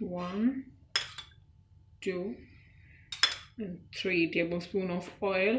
1 2 and 3 tablespoon of oil.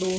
2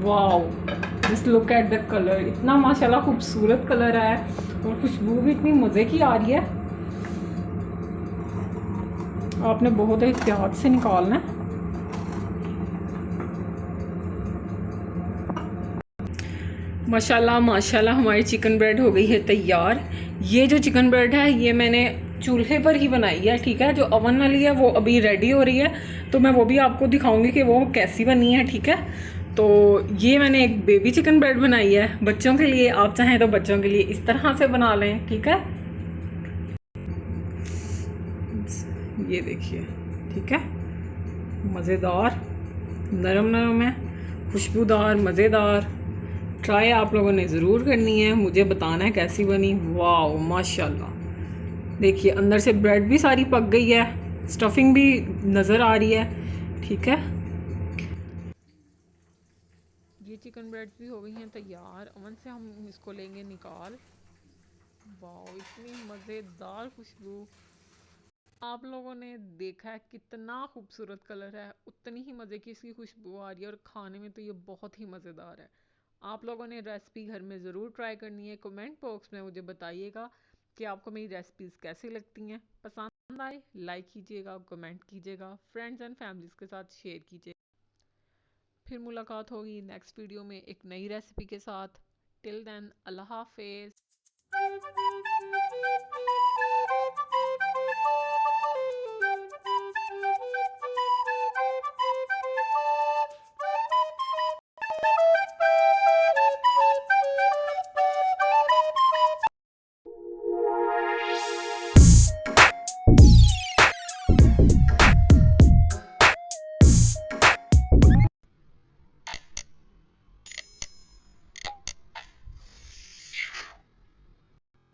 wow, just look at the colour, इतना माशाल्लाह खूबसूरत colour है और खुशबू भी इतनी मज़े की आ रही है। आपने बहुत एहतियात से निकालना है। माशाल्लाह माशाल्लाह हमारी चिकन ब्रेड हो गई है तैयार। ये जो चिकन ब्रेड है ये मैंने चूल्हे पर ही बनाई है, ठीक है। जो ओवन वाली है वो अभी रेडी हो रही है, तो मैं वो भी आपको दिखाऊंगी कि वो कैसी बनी है, ठीक है। तो ये मैंने एक बेबी चिकन ब्रेड बनाई है बच्चों के लिए। आप चाहें तो बच्चों के लिए इस तरह से बना लें, ठीक है। ये देखिए, ठीक है, मज़ेदार, नरम नरम है, खुशबूदार, मज़ेदार। ट्राई आप लोगों ने ज़रूर करनी है, मुझे बताना है कैसी बनी। वाओ माशाल्लाह, देखिए अंदर से ब्रेड भी सारी पक गई है, स्टफिंग भी नज़र आ रही है, ठीक है। ये चिकन ब्रेड भी हो गई हैं तैयार। ओवन से हम इसको लेंगे निकाल। वाओ, इतनी मज़ेदार खुशबू। आप लोगों ने देखा है कितना खूबसूरत कलर है, उतनी ही मज़े की इसकी खुशबू आ रही है और खाने में तो ये बहुत ही मज़ेदार है। आप लोगों ने रेसिपी घर में ज़रूर ट्राई करनी है। कमेंट बॉक्स में मुझे बताइएगा कि आपको मेरी रेसिपीज़ कैसी लगती हैं। पसंद आए लाइक कीजिएगा, कमेंट कीजिएगा, फ्रेंड्स एंड फैमिलीज़ के साथ शेयर कीजिए। फिर मुलाकात होगी नेक्स्ट वीडियो में एक नई रेसिपी के साथ। टिल देन अल्लाह हाफिज़।